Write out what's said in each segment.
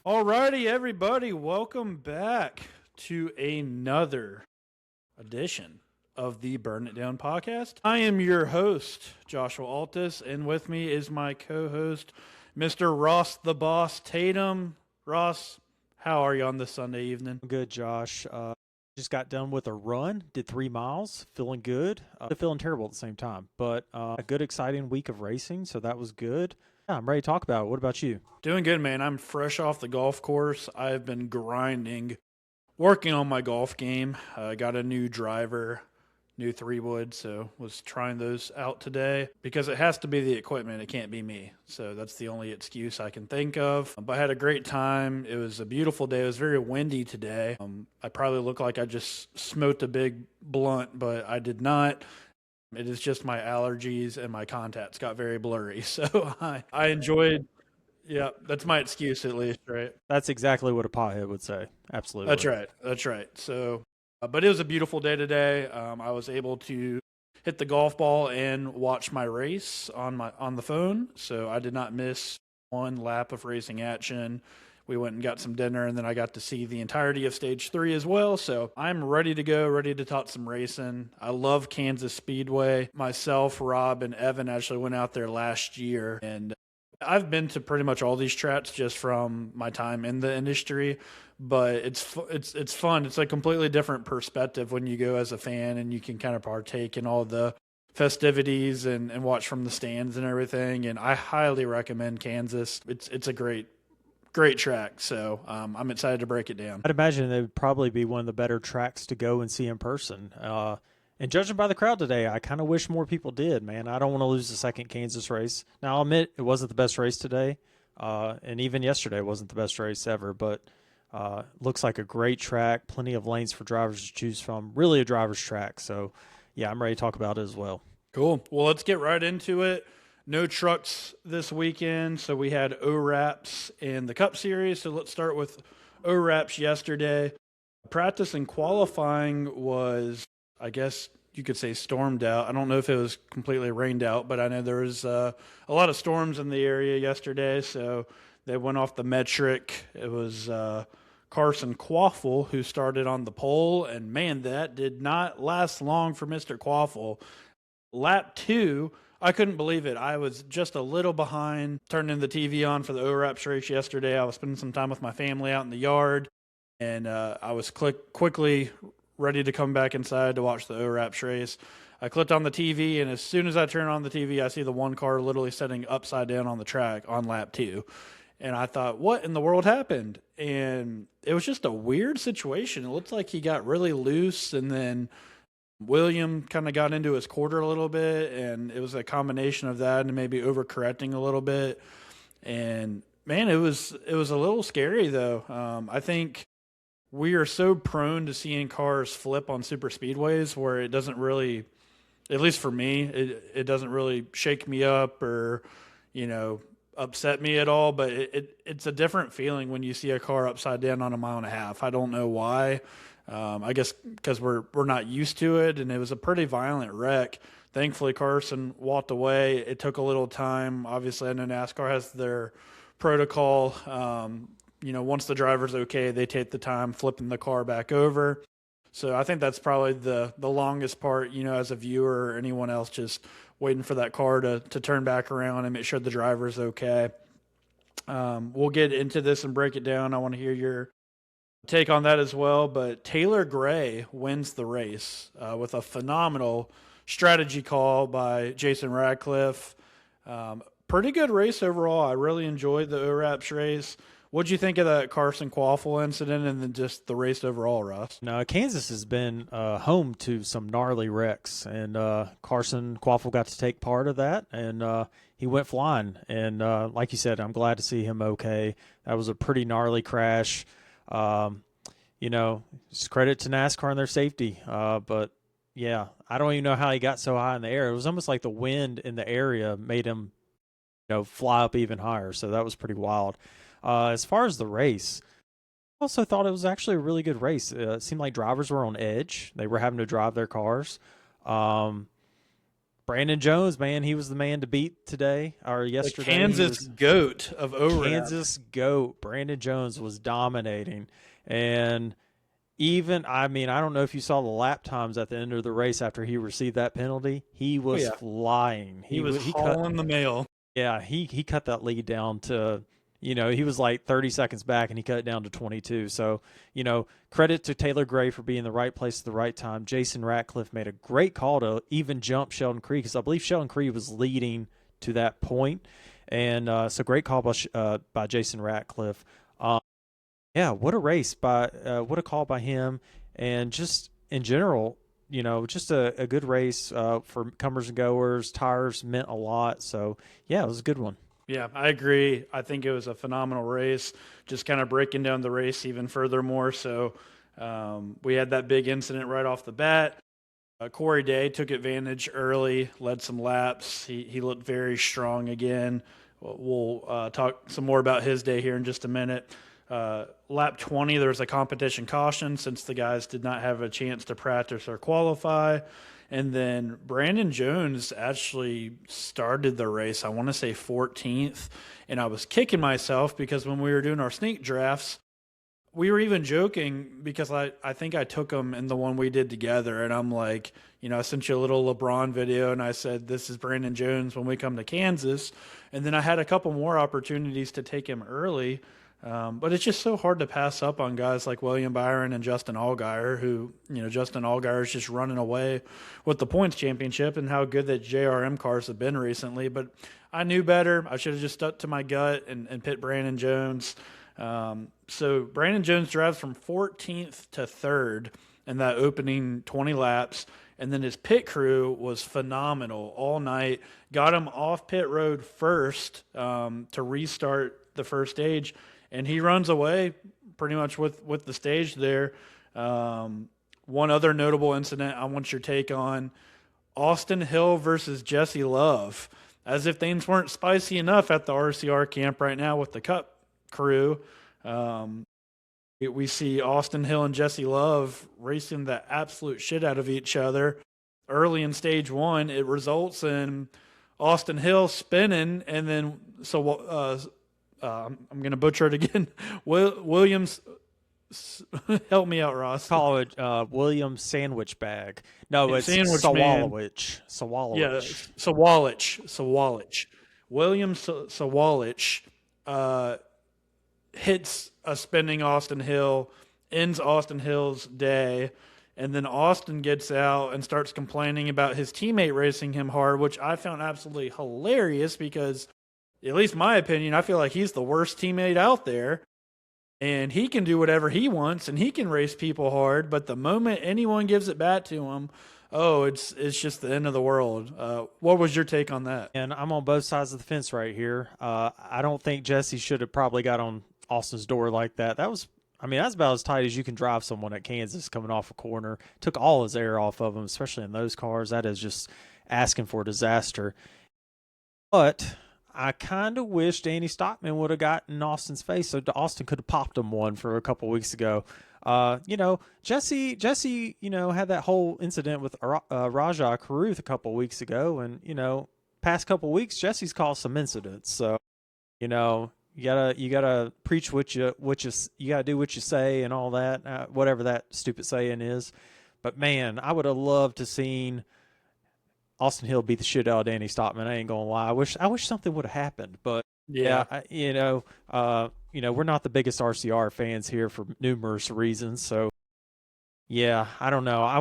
Alrighty, everybody, welcome back to another edition of the Burn It Down podcast. I am your host, Joshua Altus, and with me is my co-host, Mr. Ross the Boss Tatum. Ross, how are you on this Sunday evening? Good, Josh. Just got done with a run, did 3 miles, feeling good, feeling terrible at the same time, but a good, exciting week of racing, so that was good. Yeah, I'm ready to talk about it. What about you? Doing good, man. I'm fresh off the golf course. I've been grinding, working on my golf game. I got a new driver, new 3-wood, so was trying those out today because it has to be the equipment. It can't be me. So that's the only excuse I can think of. But I had a great time. It was a beautiful day. It was very windy today. I probably look like I just smoked a big blunt, but I did not. It is just my allergies and my contacts got very blurry. So I enjoyed, yeah, that's my excuse at least, right? That's exactly what a pothead would say. Absolutely. That's right. So, but it was a beautiful day today. I was able to hit the golf ball and watch my race on the phone. So I did not miss one lap of racing action. We went and got some dinner, and then I got to see the entirety of Stage 3 as well. So I'm ready to go, ready to talk some racing. I love Kansas Speedway. Myself, Rob, and Evan actually went out there last year, and I've been to pretty much all these tracks just from my time in the industry, but it's fun. It's a completely different perspective when you go as a fan and you can kind of partake in all the festivities and watch from the stands and everything. And I highly recommend Kansas. It's a great track, so I'm excited to break it down. I'd imagine it would probably be one of the better tracks to go and see in person. And judging by the crowd today, I kind of wish more people did, man. I don't want to lose the second Kansas race. Now, I'll admit it wasn't the best race today, and even yesterday wasn't the best race ever, but looks like a great track, plenty of lanes for drivers to choose from, really a driver's track. So, yeah, I'm ready to talk about it as well. Cool. Well, let's get right into it. No trucks this weekend, so we had O-Wraps in the Cup Series. So let's start with O-Wraps yesterday. Practice and qualifying was, I guess you could say, stormed out. I don't know if it was completely rained out, but I know there was a lot of storms in the area yesterday, so they went off the metric. It was Carson Quaffle who started on the pole, and man, that did not last long for Mr. Quaffle. Lap 2, I couldn't believe it. I was just a little behind, turning the TV on for the O-Wraps race yesterday. I was spending some time with my family out in the yard, and I was quickly ready to come back inside to watch the O-Wraps race. I clicked on the TV, and as soon as I turn on the TV, I see the one car literally sitting upside down on the track on lap 2. And I thought, what in the world happened? And it was just a weird situation. It looked like he got really loose, and then William kind of got into his quarter a little bit, and it was a combination of that and maybe overcorrecting a little bit. And man, it was a little scary though. I think we are so prone to seeing cars flip on super speedways where it doesn't really, at least for me, it doesn't really shake me up or, upset me at all. But it's a different feeling when you see a car upside down on a mile and a half. I don't know why. I guess because we're not used to it, and it was a pretty violent wreck. Thankfully, Carson walked away. It took a little time. Obviously, I know NASCAR has their protocol. Once the driver's okay, they take the time flipping the car back over. So I think that's probably the longest part, as a viewer or anyone else, just waiting for that car to turn back around and make sure the driver's okay. We'll get into this and break it down. I want to hear your take on that as well, but Taylor Gray wins the race with a phenomenal strategy call by Jason Radcliffe. Pretty good race overall. I really enjoyed the O-Wraps race. What'd you think of that Carson Quaffle incident and then just the race overall, Russ? Now, Kansas has been home to some gnarly wrecks, and Carson Quaffle got to take part of that, and he went flying. And like you said, I'm glad to see him okay. That was a pretty gnarly crash. Just credit to NASCAR and their safety. But yeah, I don't even know how he got so high in the air. It was almost like the wind in the area made him, fly up even higher. So that was pretty wild. As far as the race, I also thought it was actually a really good race. It seemed like drivers were on edge. They were having to drive their cars. Brandon Jones, man, he was the man to beat today or The yesterday. Kansas goat of ORAP. Kansas GOAT. Brandon Jones was dominating. And even, I mean, I don't know if you saw the lap times at the end of the race after he received that penalty. He was flying. He was hauling the mail. Yeah, he cut that lead down to, he was like 30 seconds back and he cut it down to 22. So, credit to Taylor Gray for being in the right place at the right time. Jason Ratcliffe made a great call to even jump Sheldon Creed because I believe Sheldon Creed was leading to that point. And so great call by Jason Ratcliffe. Yeah, what a race what a call by him. And just in general, just a good race for comers and goers. Tires meant a lot. So, yeah, it was a good one. Yeah, I agree. I think it was a phenomenal race, just kind of breaking down the race even furthermore. So we had that big incident right off the bat. Corey Day took advantage early, led some laps. He looked very strong again. We'll talk some more about his day here in just a minute. Lap 20, there was a competition caution since the guys did not have a chance to practice or qualify. And then Brandon Jones actually started the race, I want to say 14th. And I was kicking myself because when we were doing our sneak drafts, we were even joking because I think I took him in the one we did together. And I'm like, I sent you a little LeBron video and I said, this is Brandon Jones when we come to Kansas. And then I had a couple more opportunities to take him early. But it's just so hard to pass up on guys like William Byron and Justin Allgaier, who, Justin Allgaier is just running away with the points championship and how good that JRM cars have been recently. But I knew better. I should have just stuck to my gut and pit Brandon Jones. So Brandon Jones drives from 14th to 3rd in that opening 20 laps. And then his pit crew was phenomenal all night. Got him off pit road first to restart the first stage. And he runs away pretty much with the stage there. One other notable incident I want your take on, Austin Hill versus Jesse Love. As if things weren't spicy enough at the RCR camp right now with the Cup crew. We see Austin Hill and Jesse Love racing the absolute shit out of each other. Early in stage one, it results in Austin Hill spinning, and then I'm going to butcher it again. Williams, help me out, Ross. Call it Williams sandwich bag. No, it's sandwich Sawalich. Yeah, Sawalich. Williams Sawalich hits a spinning Austin Hill, ends Austin Hill's day, and then Austin gets out and starts complaining about his teammate racing him hard, which I found absolutely hilarious because, at least my opinion, I feel like he's the worst teammate out there. And he can do whatever he wants, and he can race people hard. But the moment anyone gives it back to him, it's just the end of the world. What was your take on that? And I'm on both sides of the fence right here. I don't think Jesse should have probably got on Austin's door like that. That's about as tight as you can drive someone at Kansas coming off a corner. Took all his air off of him, especially in those cars. That is just asking for disaster. But I kind of wish Danny Stockman would have gotten in Austin's face so Austin could have popped him one for a couple weeks ago. Jesse, had that whole incident with Rajah Caruth a couple weeks ago, and past couple weeks Jesse's caused some incidents. So, you gotta preach what you gotta do what you say and all that, whatever that stupid saying is. But man, I would have loved to seen Austin Hill beat the shit out of Danny Stockman. I ain't gonna lie. I wish something would have happened, but yeah, we're not the biggest RCR fans here for numerous reasons. So yeah, I don't know. I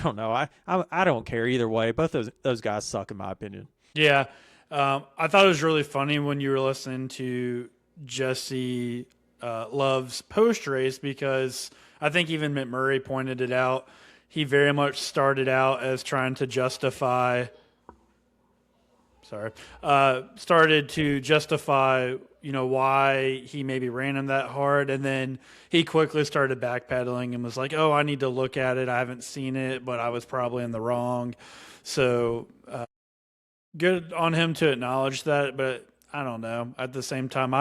don't know. I don't care either way. Both those guys suck in my opinion. Yeah, I thought it was really funny when you were listening to Jesse Love's post race because I think even McMurray pointed it out. He very much started out as trying to justify why he maybe ran him that hard. And then he quickly started backpedaling and was like, oh, I need to look at it. I haven't seen it, but I was probably in the wrong. So good on him to acknowledge that. But I don't know. At the same time,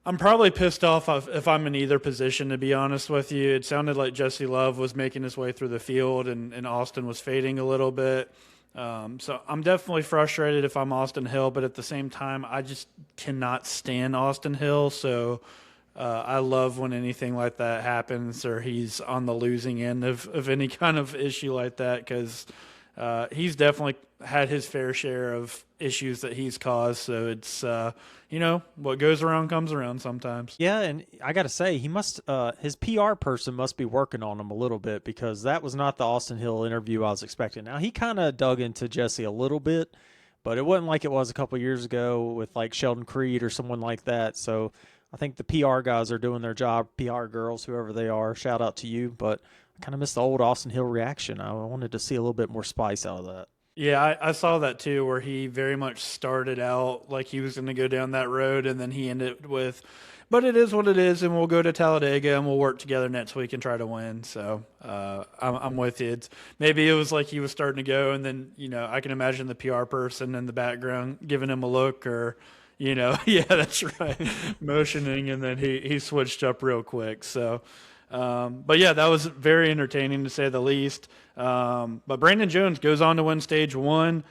I'm probably pissed off if I'm in either position, to be honest with you. It sounded like Jesse Love was making his way through the field and Austin was fading a little bit. So I'm definitely frustrated if I'm Austin Hill, but at the same time, I just cannot stand Austin Hill. So I love when anything like that happens or he's on the losing end of any kind of issue like that, because he's definitely had his fair share of issues that he's caused. So it's, what goes around comes around sometimes. Yeah, and I got to say, he must his PR person must be working on him a little bit, because that was not the Austin Hill interview I was expecting. Now, he kind of dug into Jesse a little bit, but it wasn't like it was a couple years ago with like Sheldon Creed or someone like that. So I think the PR guys are doing their job, PR girls, whoever they are. Shout out to you, but I kind of missed the old Austin Hill reaction. I wanted to see a little bit more spice out of that. Yeah, I saw that too, where he very much started out like he was going to go down that road, and then he ended with, but it is what it is, and we'll go to Talladega, and we'll work together next week and try to win. So I'm with you. Maybe it was like he was starting to go, and then, I can imagine the PR person in the background giving him a look or, yeah, that's right, motioning, and then he switched up real quick. So but yeah, that was very entertaining to say the least. But Brandon Jones goes on to win stage 1.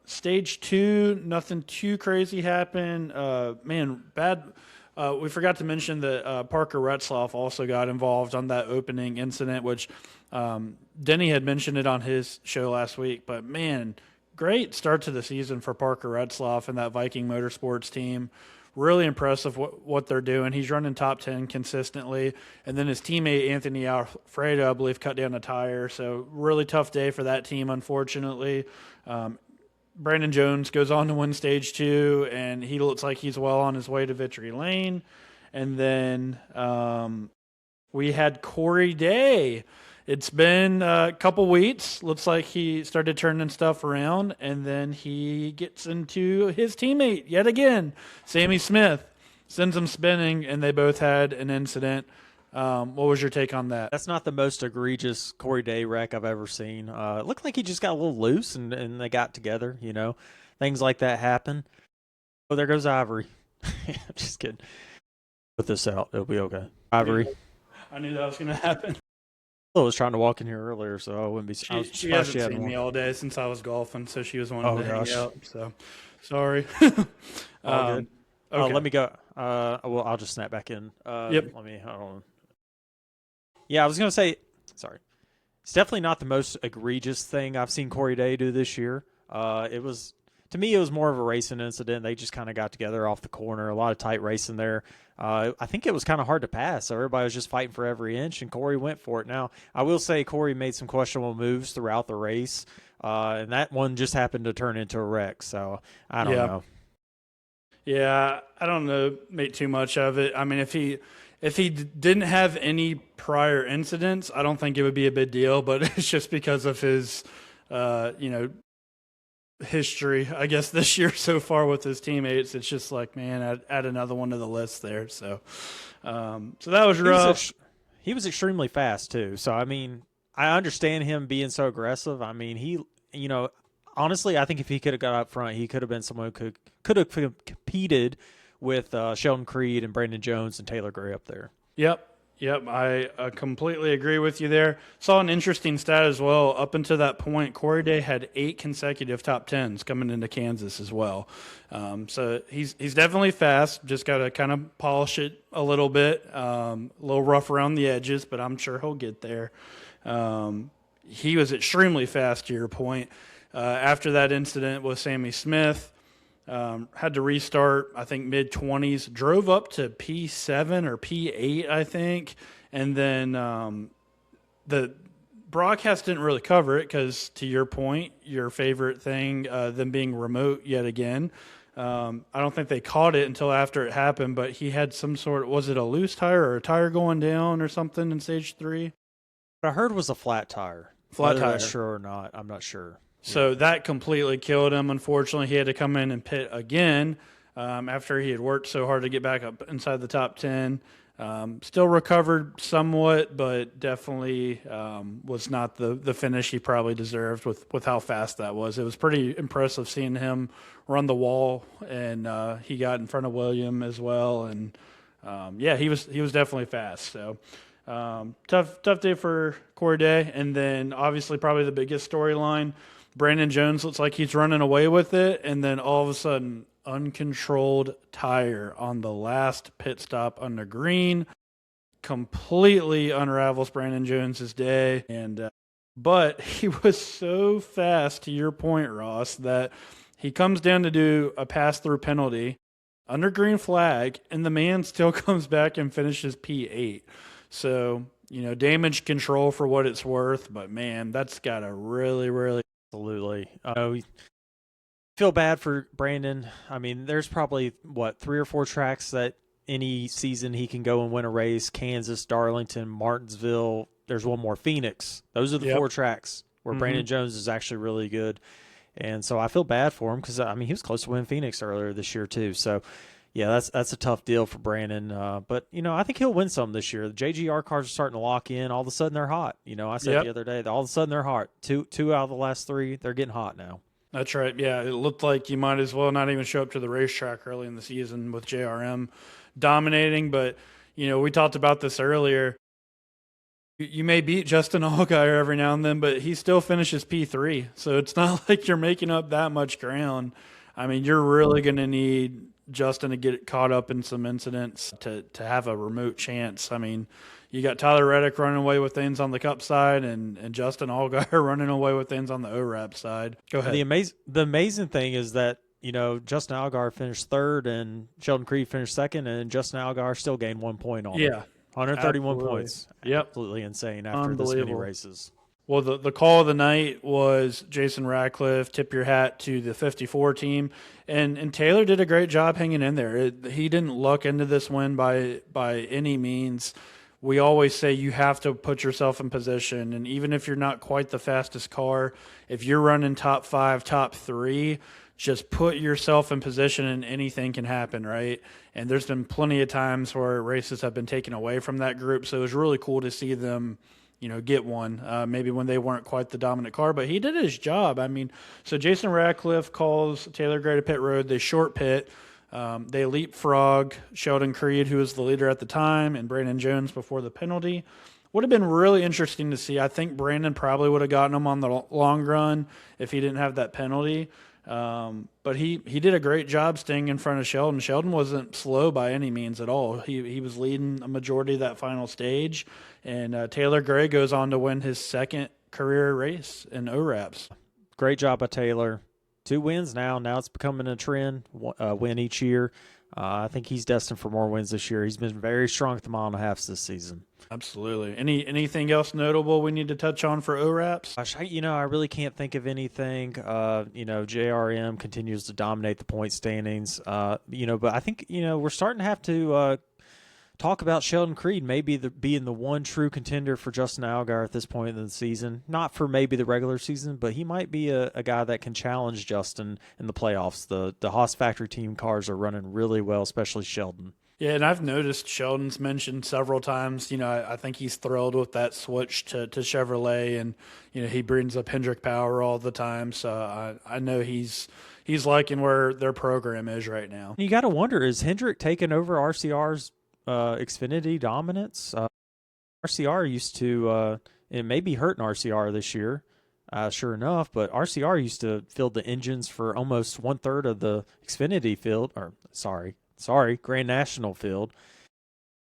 Stage 2, nothing too crazy happened. We forgot to mention that Parker Retzlaff also got involved on that opening incident, which Denny had mentioned it on his show last week. But man, great start to the season for Parker Retzlaff and that Viking Motorsports team. Really impressive what they're doing. He's running top 10 consistently. And then his teammate, Anthony Alfredo, I believe, cut down a tire. So really tough day for that team, unfortunately. Brandon Jones goes on to win stage 2, and he looks like he's well on his way to victory lane. And then we had Corey Day. It's been a couple weeks. Looks like he started turning stuff around, and then he gets into his teammate yet again, Sammy Smith, sends him spinning, and they both had an incident. What was your take on that? That's not the most egregious Corey Day wreck I've ever seen. It looked like he just got a little loose, and they got together, Things like that happen. Oh, there goes Ivory. Just kidding. Put this out. It'll be okay. Ivory. I knew that was going to happen. I was trying to walk in here earlier, so I wouldn't be. She hasn't seen me all day since I was golfing, so she was wanting to hang out. So, sorry. All good. Okay. Let me go. Well, I'll just snap back in. Yep. Hold on. Yeah, I was gonna say. Sorry. It's definitely not the most egregious thing I've seen Corey Day do this year. To me, it was more of a racing incident. They just kind of got together off the corner. A lot of tight racing there. I think it was kind of hard to pass, so everybody was just fighting for every inch, and Corey went for it. Now, I will say Corey made some questionable moves throughout the race, and that one just happened to turn into a wreck, so I don't know. Yeah, I don't know, make too much of it. I mean, if he didn't have any prior incidents, I don't think it would be a big deal, but it's just because of his, history, I guess, this year so far with his teammates. It's just like, man, add another one to the list there. So that was rough. He was extremely fast too. So I mean, I understand him being so aggressive. I mean, he, honestly, I think if he could have got up front, he could have been someone who could have competed with Sheldon Creed and Brandon Jones and Taylor Gray up there. Yep. I completely agree with you there. Saw an interesting stat as well. Up until that point, Corey Day had 8 consecutive top 10s coming into Kansas as well. So he's definitely fast. Just got to kind of polish it a little bit. A little rough around the edges, but I'm sure he'll get there. He was extremely fast, to your point. After that incident with Sammy Smith, had to restart, I think, mid-20s, drove up to P7 or P8, I think, and then the broadcast didn't really cover it because, to your point, your favorite thing, them being remote yet again, I don't think they caught it until after it happened, but he had some sort of, was it a loose tire or a tire going down or something in stage 3? What I heard was a flat tire. Flat tire. That's sure or not, I'm not sure. So that completely killed him. Unfortunately, he had to come in and pit again after he had worked so hard to get back up inside the top 10. Still recovered somewhat, but definitely was not the finish he probably deserved with how fast that was. It was pretty impressive seeing him run the wall, and he got in front of William as well. And yeah, he was definitely fast. So tough day for Corey Day. And then obviously probably the biggest storyline, Brandon Jones looks like he's running away with it, and then all of a sudden, uncontrolled tire on the last pit stop on the green completely unravels Brandon Jones's day. And but he was so fast, to your point, Ross, that he comes down to do a pass-through penalty under green flag, and the man still comes back and finishes P8. So, damage control for what it's worth, but man, that's got to really, really. Absolutely. Feel bad for Brandon. I mean, there's probably, 3 or 4 tracks that any season he can go and win a race. Kansas, Darlington, Martinsville. There's one more, Phoenix. Those are the 4 tracks where Brandon Jones is actually really good. And so I feel bad for him because, he was close to winning Phoenix earlier this year too. So, yeah, that's a tough deal for Brandon. But, I think he'll win some this year. The JGR cars are starting to lock in. All of a sudden they're hot. I said the other day, all of a sudden they're hot. Two out of the last 3, they're getting hot now. That's right. Yeah, it looked like you might as well not even show up to the racetrack early in the season with JRM dominating. But, we talked about this earlier. You may beat Justin Allgaier every now and then, but he still finishes P3. So it's not like you're making up that much ground. I mean, you're really going to need Justin to get caught up in some incidents to have a remote chance. I mean, you got Tyler Reddick running away with things on the Cup side and Justin Allgaier running away with things on the ORAP side. Go ahead. The amazing thing is that, Justin Allgaier finished 3rd and Sheldon Creed finished 2nd, and Justin Allgaier still gained 1 point on him. 131 points. Yep. Absolutely insane after this many races. Well, the call of the night was Jason Radcliffe. Tip your hat to the 54 team. And Taylor did a great job hanging in there. He didn't luck into this win by any means. We always say you have to put yourself in position. And even if you're not quite the fastest car, if you're running top 5, top 3, just put yourself in position and anything can happen, right? And there's been plenty of times where races have been taken away from that group. So it was really cool to see them, get one, maybe when they weren't quite the dominant car, but he did his job. I mean, so Jason Radcliffe calls Taylor Gray to pit road. They short pit. They leapfrog Sheldon Creed, who was the leader at the time, and Brandon Jones before the penalty. Would have been really interesting to see. I think Brandon probably would have gotten him on the long run if he didn't have that penalty. But he did a great job staying in front of Sheldon. Sheldon wasn't slow by any means at all. He was leading a majority of that final stage, and Taylor Gray goes on to win his 2nd career race in ORAPs. Great job by Taylor. 2 wins now. Now it's becoming a trend, win each year. I think he's destined for more wins this year. He's been very strong at the mile and a half this season. Absolutely. Anything else notable we need to touch on for ORAPs? Gosh, I really can't think of anything. JRM continues to dominate the point standings. But I think, we're starting to have to talk about Sheldon Creed maybe being the one true contender for Justin Allgaier at this point in the season. Not for maybe the regular season, but he might be a guy that can challenge Justin in the playoffs. The Haas Factory team cars are running really well, especially Sheldon. Yeah, and I've noticed Sheldon's mentioned several times. I think he's thrilled with that switch to Chevrolet, and he brings up Hendrick Power all the time. So I know he's liking where their program is right now. You got to wonder, is Hendrick taking over RCR's Xfinity dominance? RCR used to it may be hurting RCR this year, sure enough, but RCR used to field the engines for almost 1/3 of the Xfinity field, or sorry, Grand National field.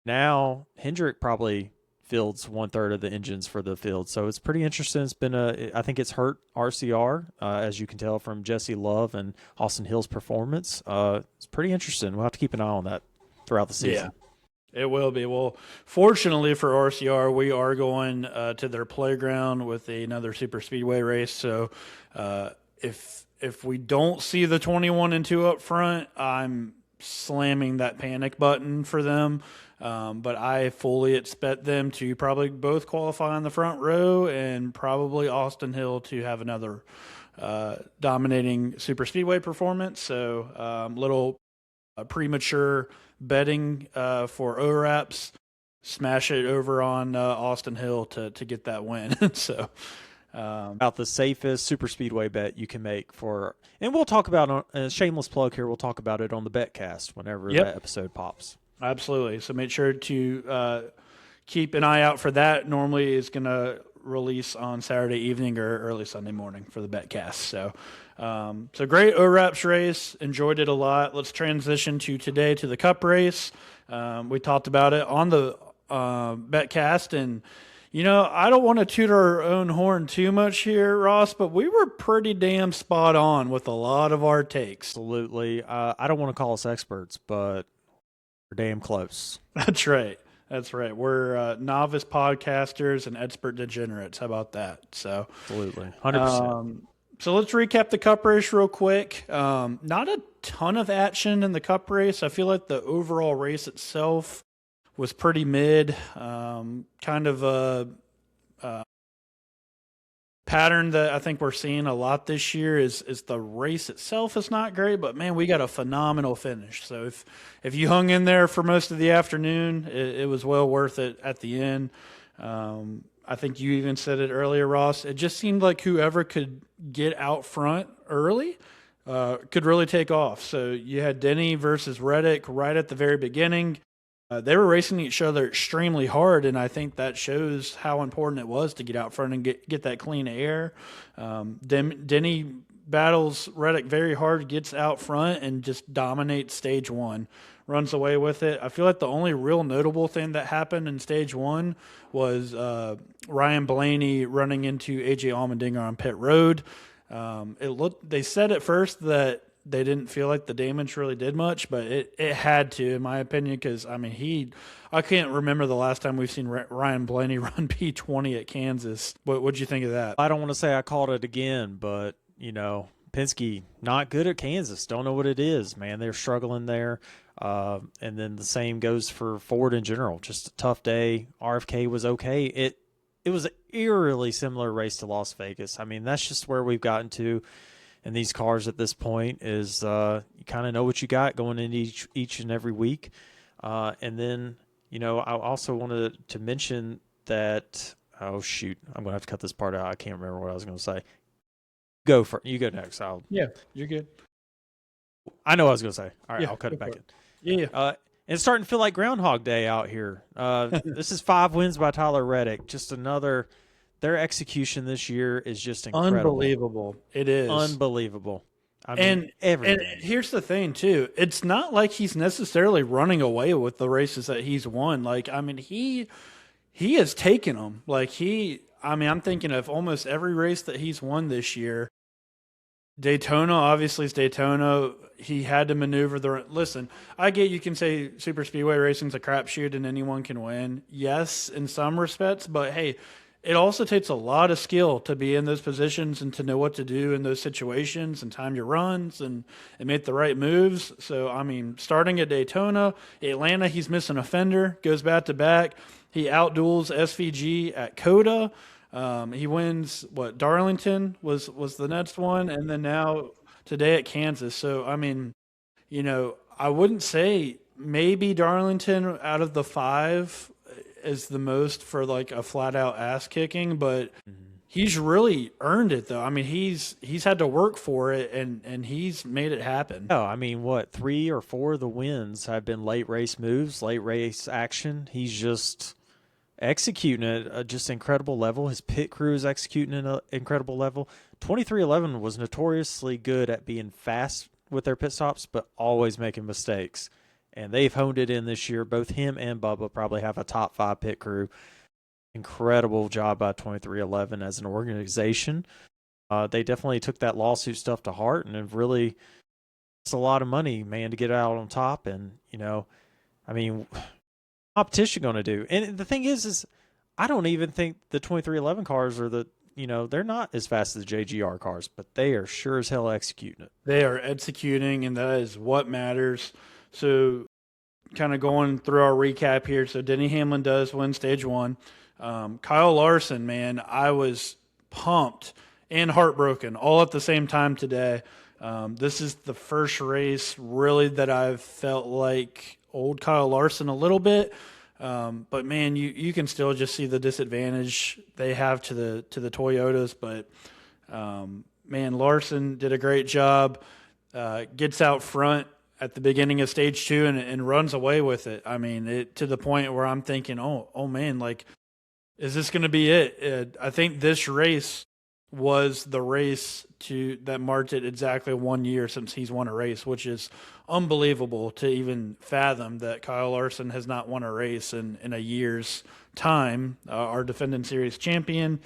Now Hendrick probably fields 1/3 of the engines for the field, so it's pretty interesting. It's been I think it's hurt RCR, as you can tell from Jesse Love and Austin Hill's performance. It's pretty interesting. We'll have to keep an eye on that throughout the season. Yeah. It will be. Well, fortunately for RCR, we are going to their playground with another super speedway race. So if we don't see the 21 and 2 up front, I'm slamming that panic button for them. But I fully expect them to probably both qualify on the front row, and probably Austin Hill to have another dominating super speedway performance. So little premature betting for ORAPs, smash it over on Austin Hill to get that win. So about the safest super speedway bet you can make for, and we'll talk about shameless plug here. We'll talk about it on the Betcast whenever that episode pops. Absolutely. So make sure to keep an eye out for that. Normally it's going to release on Saturday evening or early Sunday morning for the Betcast. So great ORAPS race. Enjoyed it a lot. Let's transition to today to the Cup race. We talked about it on the Betcast, and I don't want to toot our own horn too much here, Ross, but we were pretty damn spot on with a lot of our takes. Absolutely. I don't want to call us experts, but we're damn close. That's right. We're novice podcasters and expert degenerates. How about that? So absolutely, 100%. So let's recap the Cup race real quick. Not a ton of action in the Cup race. I feel like the overall race itself was pretty mid. Kind of a pattern that I think we're seeing a lot this year is the race itself is not great, but man, we got a phenomenal finish. So if you hung in there for most of the afternoon, it was well worth it at the end. I think you even said it earlier, Ross. It just seemed like whoever could get out front early could really take off. So you had Denny versus Reddick right at the very beginning. They were racing each other extremely hard, and I think that shows how important it was to get out front and get that clean air. Denny battles Reddick very hard, gets out front, and just dominates stage one, runs away with it. I feel like the only real notable thing that happened in stage one was Ryan Blaney running into AJ Allmendinger on pit road. They said at first that they didn't feel like the damage really did much, but it had to, in my opinion, because, I can't remember the last time we've seen Ryan Blaney run P20 at Kansas. What'd you think of that? I don't want to say I called it again, but, Penske, not good at Kansas. Don't know what it is, man. They're struggling there. And then the same goes for Ford in general. Just a tough day. RFK was okay. It was an eerily similar race to Las Vegas. That's just where we've gotten to. And these cars at this point is you kind of know what you got going into each and every week. And then, I also wanted to mention that, oh, shoot, I'm going to have to cut this part out. I can't remember what I was going to say. You go next. Yeah, you're good. I know what I was going to say. All right, yeah, I'll cut it back in. Yeah. And it's starting to feel like Groundhog Day out here. This is 5 wins by Tyler Reddick. Just another... Their execution this year is just incredible. Unbelievable. It is. Unbelievable. Everything. And here's the thing, too. It's not like he's necessarily running away with the races that he's won. He has taken them. I'm thinking of almost every race that he's won this year. Daytona, obviously, is Daytona. He had to maneuver listen, I get you can say super speedway racing's a crapshoot and anyone can win. Yes, in some respects, but hey, it also takes a lot of skill to be in those positions and to know what to do in those situations and time your runs and make the right moves. So, starting at Daytona, Atlanta, he's missing a fender, goes back to back. He outduels SVG at Coda. He wins, Darlington was the next one, and then now today at Kansas. So, I wouldn't say maybe Darlington out of the 5 is the most for a flat out ass kicking, but he's really earned it though. He's had to work for it and he's made it happen. Oh, 3 or 4 of the wins have been late race moves, late race action. He's just executing at a just incredible level. His pit crew is executing at an incredible level. 2311 was notoriously good at being fast with their pit stops, but always making mistakes. And they've honed it in this year. Both him and Bubba probably have a top 5 pit crew. Incredible job by 2311 as an organization. They definitely took that lawsuit stuff to heart and have really, it's a lot of money, man, to get out on top. And, competition going to do? And the thing is I don't even think the 2311 cars are they're not as fast as the JGR cars, but they are sure as hell executing it. They are executing, and that is what matters. So kind of going through our recap here. So Denny Hamlin does win stage 1. Kyle Larson, man, I was pumped and heartbroken all at the same time today. This is the first race really that I've felt like old Kyle Larson a little bit. But man, you can still just see the disadvantage they have to the Toyotas. But man, Larson did a great job. Gets out front at the beginning of stage 2 and runs away with it. I mean, to the point where I'm thinking, oh man, like, is this going to be it? I think this race was the race that marked it exactly 1 year since he's won a race, which is unbelievable to even fathom that Kyle Larson has not won a race in a year's time. Our defending series champion.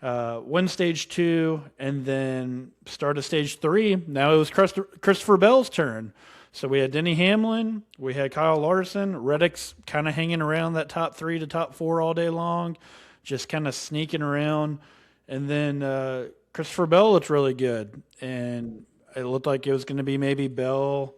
Win stage 2 and then start of stage 3. Now it was Christopher Bell's turn. So we had Denny Hamlin, we had Kyle Larson, Reddick's kind of hanging around that top 3 to top 4 all day long, just kind of sneaking around. And then Christopher Bell looked really good. And it looked like it was going to be maybe Bell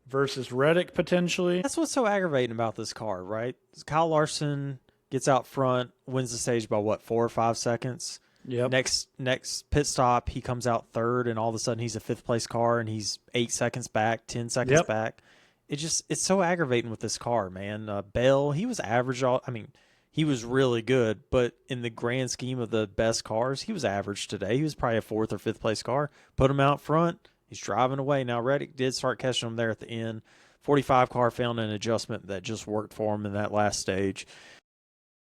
versus Reddick potentially. That's what's so aggravating about this car, right? Kyle Larson gets out front, wins the stage by 4 or 5 seconds. Yep. Next pit stop, he comes out third, and all of a sudden he's a 5th place car, and he's 8 seconds back, 10 seconds back. It's so aggravating with this car, man. Bell, he was average. He was really good, but in the grand scheme of the best cars, he was average today. He was probably a 4th or 5th place car. Put him out front, he's driving away. Now Reddick did start catching him there at the end. 45 car found an adjustment that just worked for him in that last stage.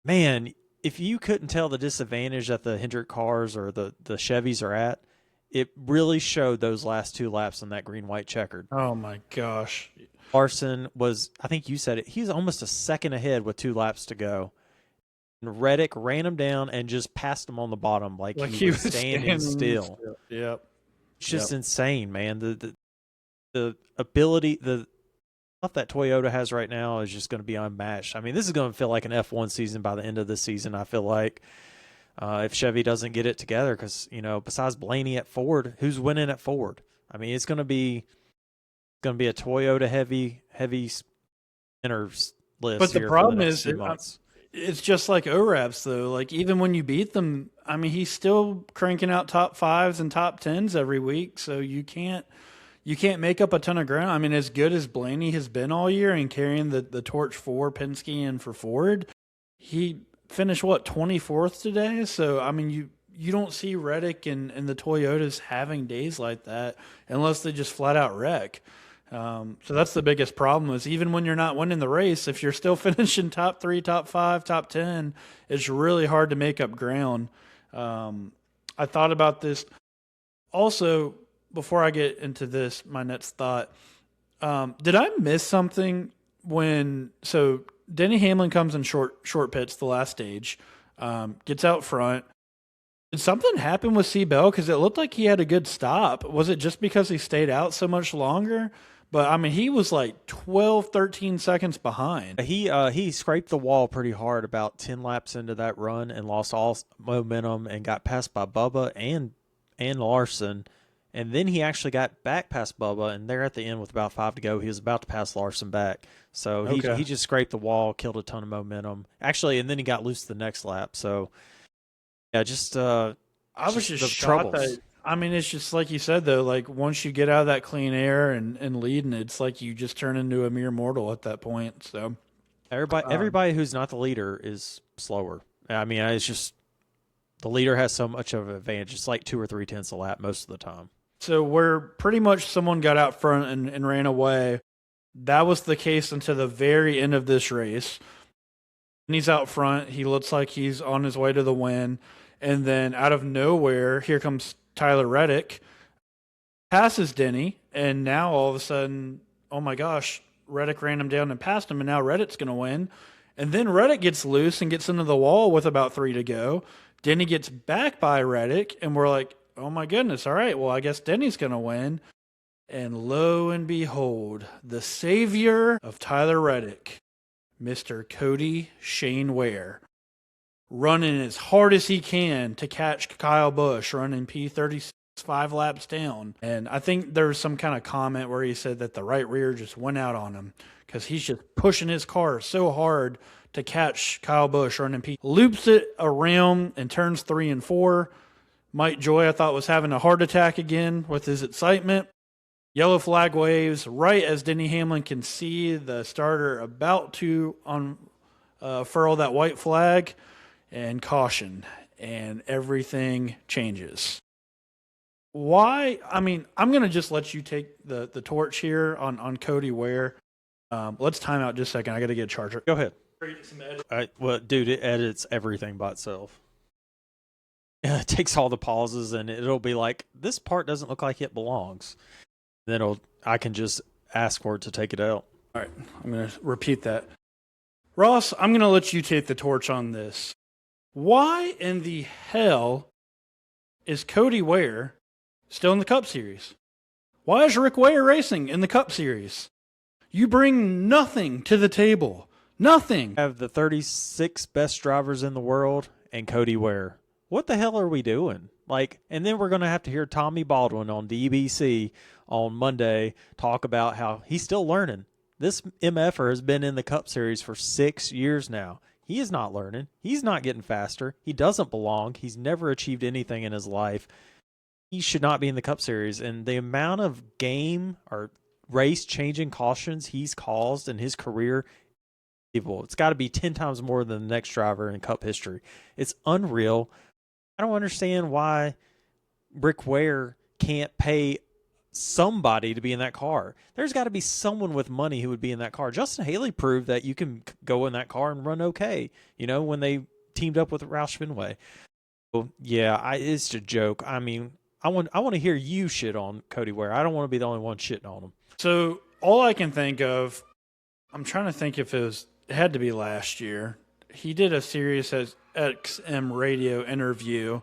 Man, if you couldn't tell the disadvantage that the Hendrick cars or the Chevys are at, it really showed those last 2 laps on that green-white checkered. Oh, my gosh. Larson was, I think you said it, he was almost a second ahead with 2 laps to go. And Reddick ran him down and just passed him on the bottom like he was standing still. Yep. It's just insane, man. The ability, the stuff that Toyota has right now is just going to be unmatched. I mean, this is going to feel like an F1 season by the end of the season, I feel like, if Chevy doesn't get it together. Because, besides Blaney at Ford, who's winning at Ford? I mean, it's going to be a Toyota heavy winners list. But the problem is, months. It's just like ORAPs, though. Like, even when you beat them, I mean, he's still cranking out top 5s and top 10s every week. So you can't make up a ton of ground. I mean, as good as Blaney has been all year and carrying the torch for Penske and for Ford, he finished, 24th today? So, I mean, you don't see Reddick and the Toyotas having days like that unless they just flat out wreck. So that's the biggest problem is even when you're not winning the race, if you're still finishing top 3, top 5, top 10, it's really hard to make up ground. I thought about this. Also, before I get into this, my next thought, did I miss something so Denny Hamlin comes in short pits the last stage, gets out front. Did something happen with C. Bell? Because it looked like he had a good stop. Was it just because he stayed out so much longer? But, I mean, he was like 12, 13 seconds behind. He scraped the wall pretty hard about 10 laps into that run and lost all momentum and got passed by Bubba and Larson. And then he actually got back past Bubba, and there at the end with about 5 to go, he was about to pass Larson back. So he just scraped the wall, killed a ton of momentum. Actually, and then he got loose the next lap. So, yeah, I was just shocked that, I mean, it's just like you said, though, like once you get out of that clean air and leading, it's like you just turn into a mere mortal at that point. So everybody who's not the leader is slower. I mean, it's just the leader has so much of an advantage. It's like 2 or 3 tenths a lap most of the time. So where pretty much someone got out front and ran away, that was the case until the very end of this race. And he's out front. He looks like he's on his way to the win. And then out of nowhere, here comes Tyler Reddick, passes Denny, and now all of a sudden, oh my gosh, Reddick ran him down and passed him, and now Reddick's going to win. And then Reddick gets loose and gets into the wall with about 3 to go. Denny gets back by Reddick, and we're like, oh my goodness, all right, well, I guess Denny's going to win. And lo and behold, the savior of Tyler Reddick, Mr. Cody Ware, running as hard as he can to catch Kyle Busch, running P36 5 laps down. And I think there was some kind of comment where he said that the right rear just went out on him because he's just pushing his car so hard to catch Kyle Busch running P. Loops it around and turns 3 and 4. Mike Joy, I thought, was having a heart attack again with his excitement. Yellow flag waves right as Denny Hamlin can see the starter about to unfurl that white flag, and caution, and everything changes. Why? I mean, I'm going to just let you take the torch here on Cody Ware. Let's time out just a second. I got to get a charger. Go ahead. Well, dude, it edits everything by itself. It takes all the pauses, and it'll be like, this part doesn't look like it belongs. Then I can just ask for it to take it out. All right, I'm going to repeat that. Ross, I'm going to let you take the torch on this. Why in the hell is Cody Ware still in the Cup Series? Why is Rick Ware racing in the Cup Series? You bring nothing to the table. Nothing. Have the 36 best drivers in the world and Cody Ware. What the hell are we doing? And then we're going to have to hear Tommy Baldwin on DBC on Monday talk about how he's still learning. This MFer has been in the Cup Series for 6 years now. He is not learning. He's not getting faster. He doesn't belong. He's never achieved anything in his life. He should not be in the Cup Series. And the amount of game or race-changing cautions he's caused in his career, it's got to be 10 times more than the next driver in Cup history. It's unreal. I don't understand why Rick Ware can't pay somebody to be in that car. There's got to be someone with money who would be in that car. Justin Haley proved that you can go in that car and run okay, when they teamed up with Roush Fenway. So, yeah, it's a joke. I mean, I want to hear you shit on Cody Ware. I don't want to be the only one shitting on him. So all I can think of, I'm trying to think if it had to be last year. He did a Sirius XM radio interview,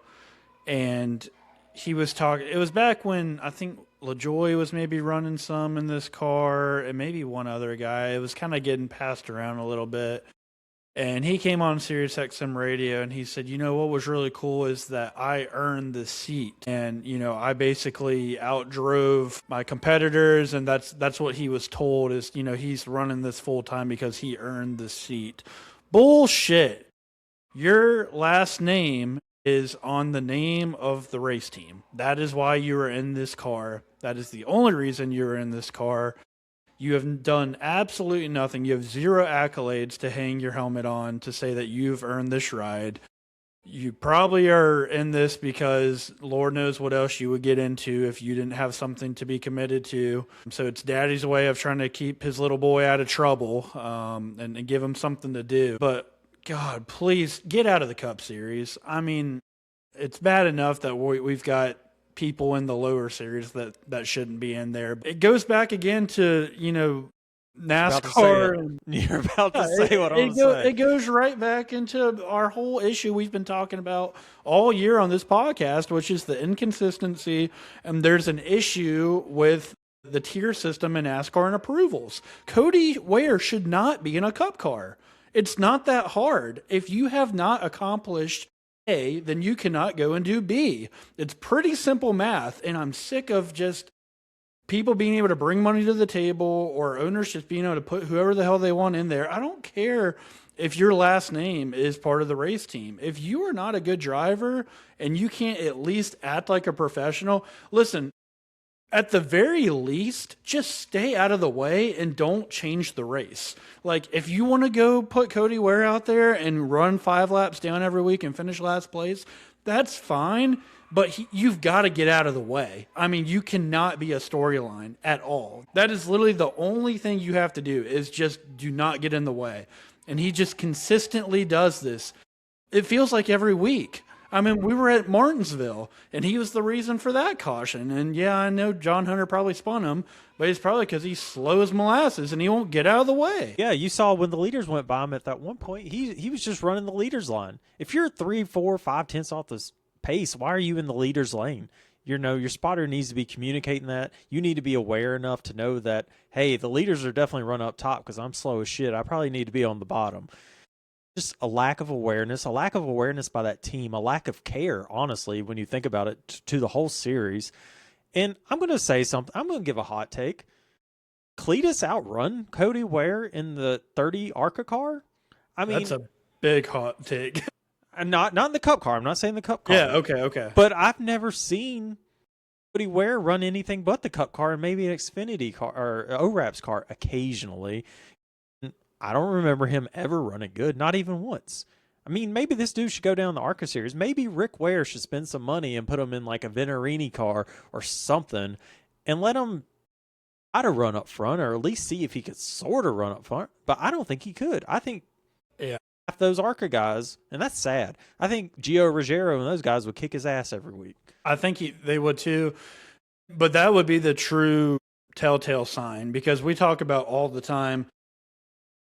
and he was talking. It was back when I think LaJoy was maybe running some in this car, and maybe one other guy. It was kind of getting passed around a little bit. And he came on Sirius XM radio, and he said, what was really cool is that I earned the seat. And, I basically outdrove my competitors, and that's what he was told is, he's running this full time because he earned the seat. Bullshit. Your last name is on the name of the race team. That is why you are in this car. That is the only reason you are in this car. You have done absolutely nothing. You have zero accolades to hang your helmet on to say that you've earned this ride. You probably are in this because Lord knows what else you would get into if you didn't have something to be committed to. So it's daddy's way of trying to keep his little boy out of trouble and give him something to do. But God, please get out of the Cup Series. I mean, it's bad enough that we've got people in the lower series that shouldn't be in there. It goes back again to, NASCAR. You're about to say what I'm saying. It goes right back into our whole issue we've been talking about all year on this podcast, which is the inconsistency. And there's an issue with the tier system in NASCAR and approvals. Cody Ware should not be in a Cup car. It's not that hard. If you have not accomplished A, then you cannot go and do B. It's pretty simple math, and I'm sick of just people being able to bring money to the table or owners just being able to put whoever the hell they want in there. I don't care if your last name is part of the race team. If you are not a good driver and you can't at least act like a professional, listen, at the very least, just stay out of the way and don't change the race. If you want to go put Cody Ware out there and run 5 laps down every week and finish last place, that's fine, but you've got to get out of the way. I mean, you cannot be a storyline at all. That is literally the only thing you have to do is just do not get in the way. And he just consistently does this. It feels like every week. I mean, we were at Martinsville, and he was the reason for that caution. And, yeah, I know John Hunter probably spun him, but it's probably because he's slow as molasses and he won't get out of the way. Yeah, you saw when the leaders went by him at that one point, he was just running the leaders line. If you're 3, 4, 5 tenths off the pace, why are you in the leaders lane? Your spotter needs to be communicating that. You need to be aware enough to know that, hey, the leaders are definitely run up top because I'm slow as shit. I probably need to be on the bottom. Just a lack of awareness by that team, a lack of care, honestly, when you think about it, to the whole series. And I'm going to say something. I'm going to give a hot take. Cletus outrun Cody Ware in the 30 ARCA car? I mean, that's a big hot take. And not in the Cup car. I'm not saying the Cup car. Yeah, okay. But I've never seen Cody Ware run anything but the Cup car and maybe an Xfinity car or ORAP's car occasionally. I don't remember him ever running good, not even once. I mean, maybe this dude should go down the ARCA series. Maybe Rick Ware should spend some money and put him in like a Venturini car or something and let him try to run up front or at least see if he could sort of run up front. But I don't think he could. I think half those ARCA guys, and that's sad, I think Gio Ruggiero and those guys would kick his ass every week. I think they would too. But that would be the true telltale sign because we talk about all the time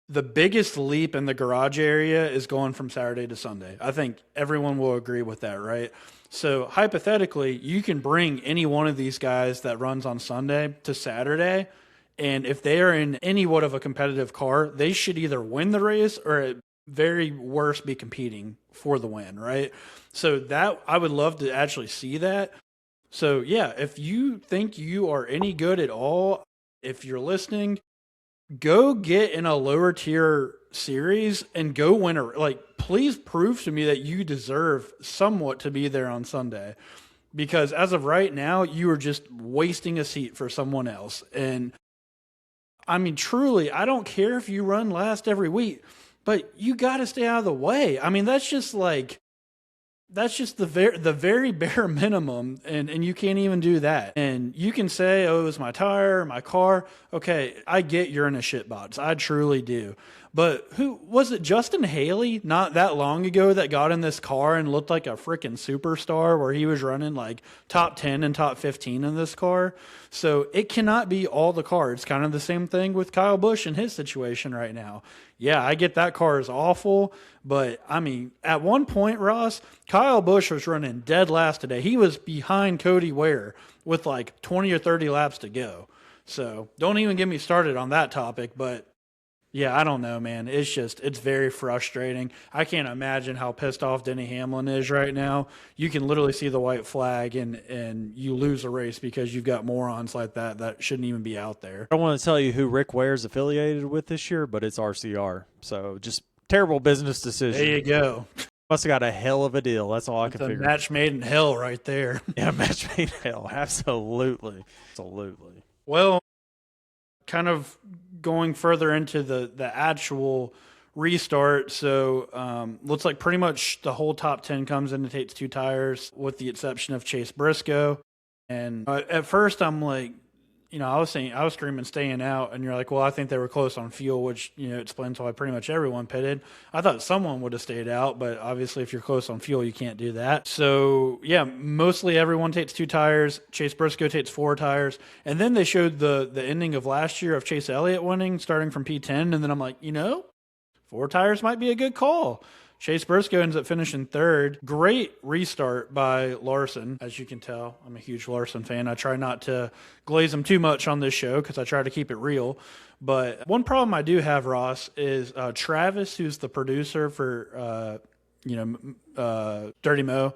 the biggest leap in the garage area is going from Saturday to Sunday. I think everyone will agree with that, right? So hypothetically, you can bring any one of these guys that runs on Sunday to Saturday, and if they are in anyewhat of a competitive car, they should either win the race or at very worst be competing for the win, right? So that I would love to actually see that. So yeah, if you think you are any good at all, if you're listening, go get in a lower tier series and go win please prove to me that you deserve somewhat to be there on Sunday, because as of right now, you are just wasting a seat for someone else. And I mean, truly, I don't care if you run last every week, but you got to stay out of the way. I mean, that's just the very bare minimum, and you can't even do that. And you can say, oh, it was my tire, my car. Okay, I get you're in a shit box. I truly do. But who was it? Justin Haley not that long ago that got in this car and looked like a freaking superstar, where he was running like top 10 and top 15 in this car. So it cannot be all the car. It's kind of the same thing with Kyle Busch in his situation right now. Yeah, I get that car is awful, but I mean, at one point, Ross, Kyle Busch was running dead last today. He was behind Cody Ware with like 20 or 30 laps to go. So don't even get me started on that topic, but yeah, I don't know, man. It's very frustrating. I can't imagine how pissed off Denny Hamlin is right now. You can literally see the white flag and you lose a race because you've got morons like that shouldn't even be out there. I don't want to tell you who Rick Ware's affiliated with this year, but it's RCR. So just terrible business decision. There you go. Must have got a hell of a deal. That's all I can figure. A match made in hell right there. Yeah, match made in hell. Absolutely. Well, kind of going further into the actual restart. So looks like pretty much the whole top 10 comes in and takes 2 tires with the exception of Chase Briscoe. And at first I'm like, I was screaming staying out, and you're like, well, I think they were close on fuel, which, explains why pretty much everyone pitted. I thought someone would have stayed out, but obviously if you're close on fuel, you can't do that. So yeah, mostly everyone takes 2 tires. Chase Briscoe takes 4 tires. And then they showed the ending of last year of Chase Elliott winning, starting from P10. And then I'm like, 4 tires might be a good call. Chase Briscoe ends up finishing 3rd. Great restart by Larson. As you can tell, I'm a huge Larson fan. I try not to glaze him too much on this show because I try to keep it real. But one problem I do have, Ross, is Travis, who's the producer for, Dirty Mo,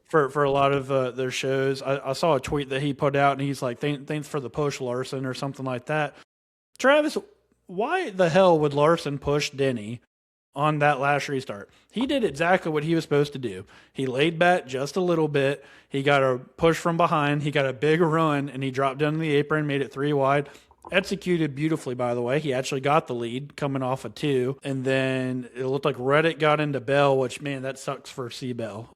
for a lot of their shows. I saw a tweet that he put out, and he's like, thanks for the push, Larson, or something like that. Travis, why the hell would Larson push Denny on that last restart? He did exactly what he was supposed to do. He laid back just a little bit. He got a push from behind. He got a big run, and he dropped down the apron, made it 3 wide. Executed beautifully, by the way. He actually got the lead coming off of 2. And then it looked like Reddick got into Bell, which, man, that sucks for C-Bell.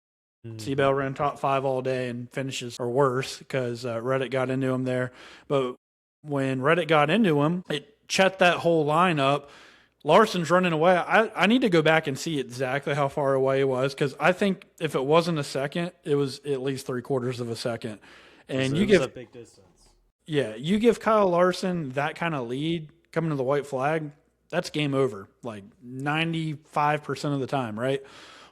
C-Bell ran top 5 all day and finishes, or worse, because Reddick got into him there. But when Reddick got into him, it checked that whole line up. Larson's running away. I need to go back and see exactly how far away he was, because I think if it wasn't a second, it was at least 3/4 of a second. And you give a big distance. Yeah, you give Kyle Larson that kind of lead coming to the white flag, that's game over, like 95% of the time, right?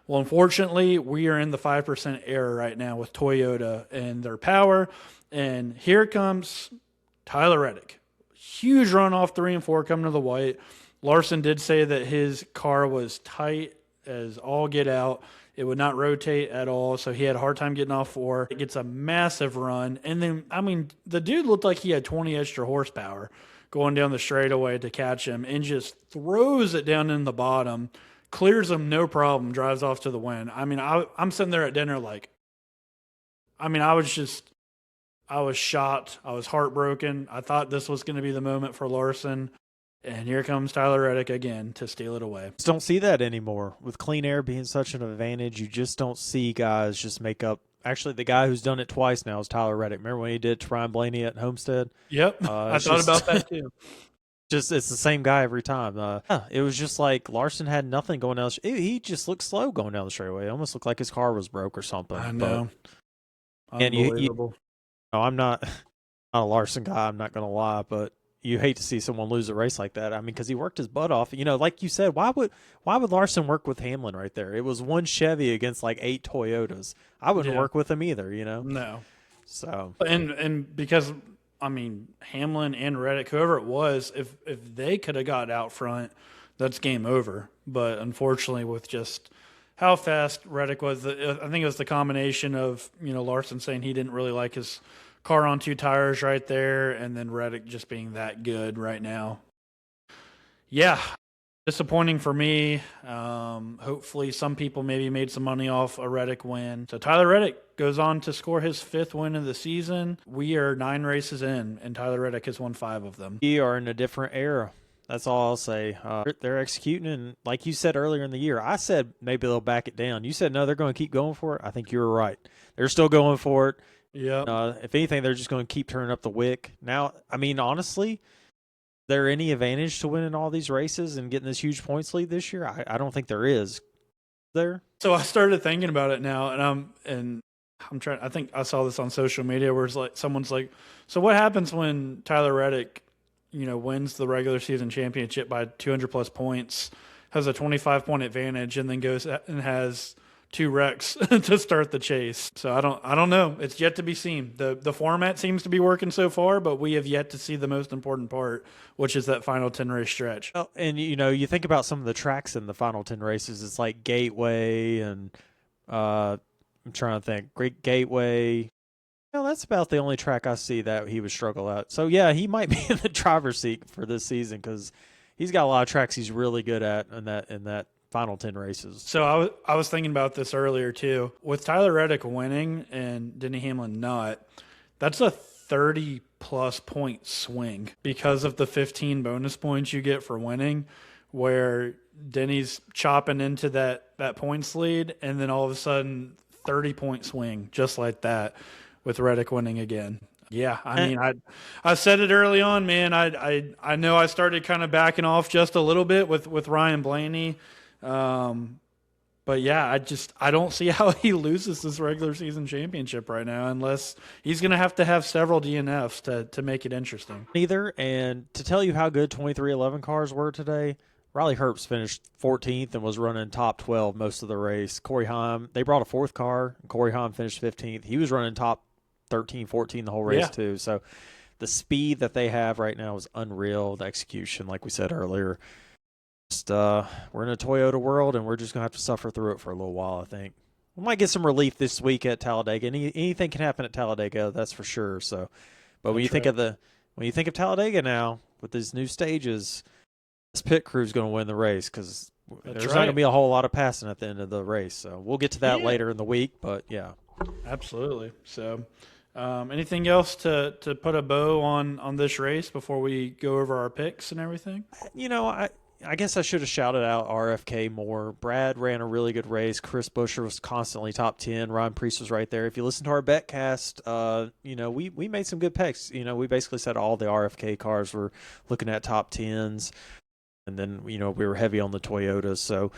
Well, unfortunately, we are in the 5% error right now with Toyota and their power. And here comes Tyler Reddick. Huge run off 3 and 4 coming to the white. Larson did say that his car was tight as all get out. It would not rotate at all, so he had a hard time getting off 4. It gets a massive run. And then, the dude looked like he had 20 extra horsepower going down the straightaway to catch him, and just throws it down in the bottom. clears them no problem, drives off to the win. I mean, I'm sitting there at dinner like, I mean, I was shocked. I was heartbroken. I thought this was going to be the moment for Larson. And here comes Tyler Reddick again to steal it away. Just don't see that anymore. With clean air being such an advantage, you just don't see guys just make up. Actually, the guy who's done it twice now is Tyler Reddick. Remember when he did to Ryan Blaney at Homestead? Yep. I thought about that too. Just it's the same guy every time. It was just like Larson had nothing going down. He just looked slow going down the straightaway. It almost looked like his car was broke or something. I know. And I'm not a Larson guy. I'm not going to lie, but you hate to see someone lose a race like that. I mean, because he worked his butt off. You know, like you said, why would Larson work with Hamlin right there? It was one Chevy against like 8 Toyotas. I wouldn't work with him either. You know. No. So and because I mean Hamlin and Reddick, whoever it was, if they could have got out front, that's game over. But unfortunately, with just how fast Reddick was, I think it was the combination of Larson saying he didn't really like his car on 2 tires right there, and then Reddick just being that good right now. Yeah, disappointing for me. Hopefully some people maybe made some money off a Reddick win. So Tyler Reddick goes on to score his 5th win of the season. We are 9 races in, and Tyler Reddick has won 5 of them. We are in a different era. That's all I'll say. They're executing, and like you said earlier in the year, I said maybe they'll back it down. You said no, they're going to keep going for it. I think you were right. They're still going for it. Yeah. If anything, they're just going to keep turning up the wick. Now, I mean, honestly, is there any advantage to winning all these races and getting this huge points lead this year? I don't think there is. There. So I started thinking about it now, and I'm trying. I think I saw this on social media where it's like someone's like, "So what happens when Tyler Reddick, wins the regular season championship by 200 plus points, has a 25-point advantage, and then goes and has 2 wrecks to start the chase?" So I don't know. It's yet to be seen. The format seems to be working so far, but we have yet to see the most important part, which is that final 10 race stretch. Oh, and you think about some of the tracks in the final 10 races. It's like Gateway and I'm trying to think. Great Gateway. That's about the only track I see that he would struggle at. So yeah, he might be in the driver's seat for this season because he's got a lot of tracks he's really good at in that final 10 races. So I was thinking about this earlier too. With Tyler Reddick winning and Denny Hamlin not, that's a 30-plus point swing because of the 15 bonus points you get for winning, where Denny's chopping into that points lead, and then all of a sudden 30-point swing just like that with Reddick winning again. Yeah, I mean, I said it early on, man. I know I started kind of backing off just a little bit with Ryan Blaney. But yeah, I don't see how he loses this regular season championship right now unless he's going to have several DNFs to make it interesting. Neither, and to tell you how good 2311 cars were today, Riley Herbst finished 14th and was running top 12 most of the race. Corey Haim, they brought a 4th car, and Corey Haim finished 15th. He was running top 13, 14 the whole race too. So the speed that they have right now is unreal. The execution, like we said earlier. We're in a Toyota world, and we're just going to have to suffer through it for a little while, I think. We might get some relief this week at Talladega. Anything can happen at Talladega, that's for sure. So, but when you think of Talladega now with these new stages, this pit crew is going to win the race because there's not going to be a whole lot of passing at the end of the race. So we'll get to that later in the week, but yeah. Absolutely. So anything else to put a bow on this race before we go over our picks and everything? I guess I should have shouted out RFK more. Brad ran a really good race. Chris Buescher was constantly top 10. Ron Priest was right there. If you listen to our betcast, we made some good picks. We basically said all the RFK cars were looking at top 10s. And then, we were heavy on the Toyotas. So,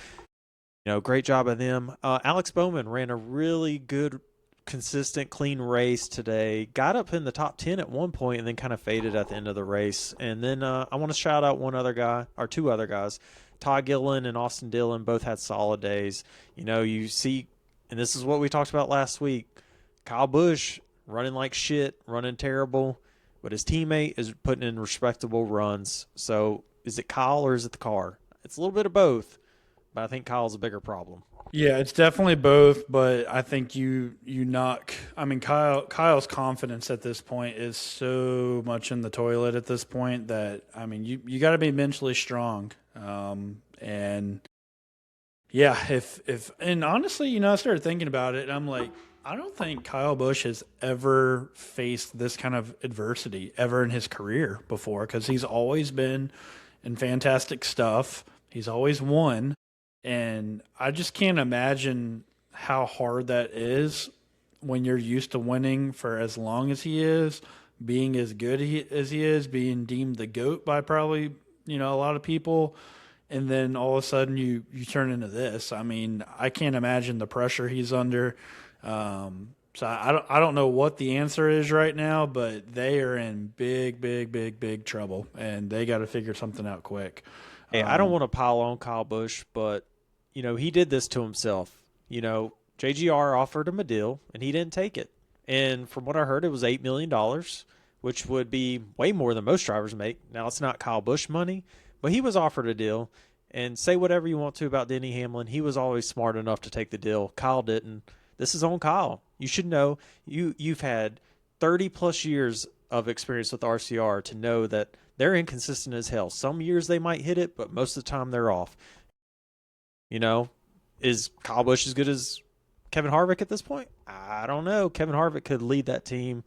great job of them. Alex Bowman ran a really good, consistent, clean race today. Got up in the top 10 at one point and then kind of faded at the end of the race. And then I want to shout out two other guys. Todd Gilliland and Austin Dillon both had solid days. You see, and this is what we talked about last week, Kyle Busch running like shit, running terrible, but his teammate is putting in respectable runs. So is it Kyle or is it the car? It's a little bit of both, but I think Kyle's a bigger problem. Yeah, it's definitely both, but I think you knock. I mean, Kyle's confidence at this point is so much in the toilet at this point that you got to be mentally strong. And Yeah, and honestly, you know, I started thinking about it and I'm like, I don't think Kyle Busch has ever faced this kind of adversity ever in his career before because he's always been in fantastic stuff. He's always won. And I just can't imagine how hard that is when you're used to winning for as long as he is, being as good as he is, being deemed the GOAT by probably, you know, a lot of people. And then all of a sudden you turn into this. I mean, I can't imagine the pressure he's under. So I don't know what the answer is right now, but they are in big trouble, and they got to figure something out quick. Hey, I don't want to pile on Kyle Busch, but you know he did this to himself. You know, JGR offered him a deal, and he didn't take it. And from what I heard, it was $8 million, which would be way more than most drivers make. Now it's not Kyle Busch money, but he was offered a deal. And say whatever you want to about Denny Hamlin, he was always smart enough to take the deal. Kyle didn't. This is on Kyle. You should know. You've had 30+ years of experience with RCR to know that they're inconsistent as hell. Some years they might hit it, but most of the time they're off. You know, is Kyle Busch as good as Kevin Harvick at this point? I don't know. Kevin Harvick could lead that team.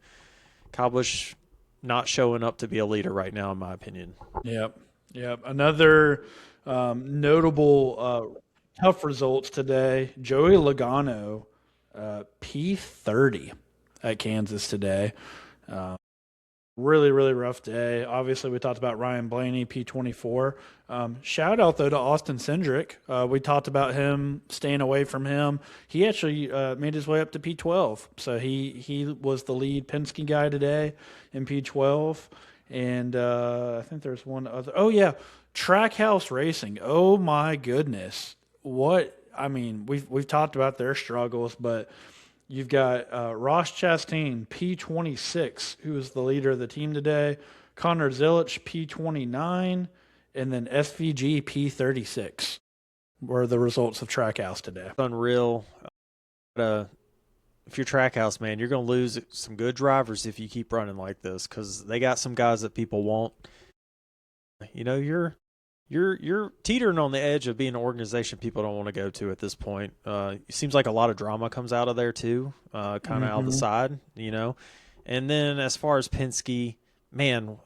Kyle Busch not showing up to be a leader right now, in my opinion. Yep. Another notable tough results today. Joey Logano, P30 at Kansas today. Really rough day. Obviously, we talked about Ryan Blaney, P24. Shout out, though, to Austin Cindric. We talked about him, staying away from him. He actually made his way up to P12. So he was the lead Penske guy today in P12. And I think there's one other. Oh, yeah, Trackhouse Racing. Oh, my goodness. We've talked about their struggles, but you've got Ross Chastain, P26, who is the leader of the team today. Connor Zilic, P29, and then SVG, P36 were the results of Trackhouse today. Unreal. If you're Trackhouse, man, you're going to lose some good drivers if you keep running like this because they got some guys that people want. You know, you're teetering on the edge of being an organization people don't want to go to at this point. It seems like a lot of drama comes out of there too, kind of out the side, you know. And then as far as Penske, man,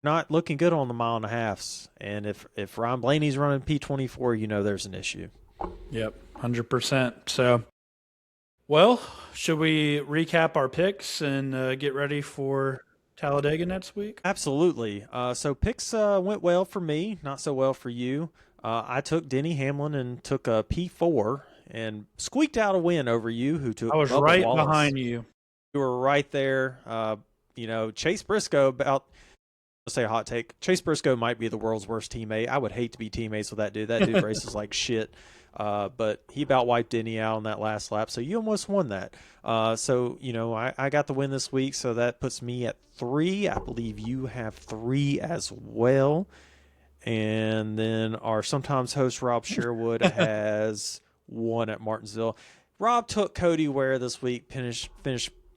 not looking good on the 1.5 miles. And if Ryan Blaney's running P24, you know there's an issue. Yep, 100%. So, well, should we recap our picks and get ready for Talladega next week? Absolutely. So picks went well for me, not so well for you. I took Denny Hamlin and took a P4 and squeaked out a win over you, who took. I was Bubba right Wallace. behind you. You were right there. You know, Chase Briscoe. Let's say a hot take. Chase Briscoe might be the world's worst teammate. I would hate to be teammates with that dude. That dude races like shit. But he about wiped Denny out on that last lap, so you almost won that. So, you know, I got the win this week, so that puts me at 3. I believe you have 3 as well. And then our sometimes host, Rob Sherwood, has 1 at Martinsville. Rob took Cody Ware this week, finished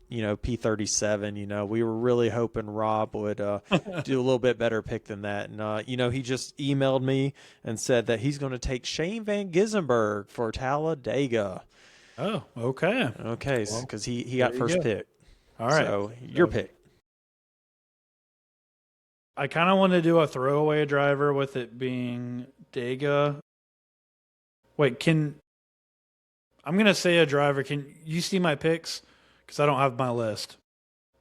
you know, P37. You know, we were really hoping Rob would do a little bit better pick than that. And, you know, he just emailed me and said that he's going to take Shane Van Gissenberg for Talladega. Oh, okay. Okay, because he got first pick. All right. So your pick. I kind of want to do a throwaway driver with it being Dega. Wait, I'm going to say a driver. Can you see my picks? Because I don't have my list.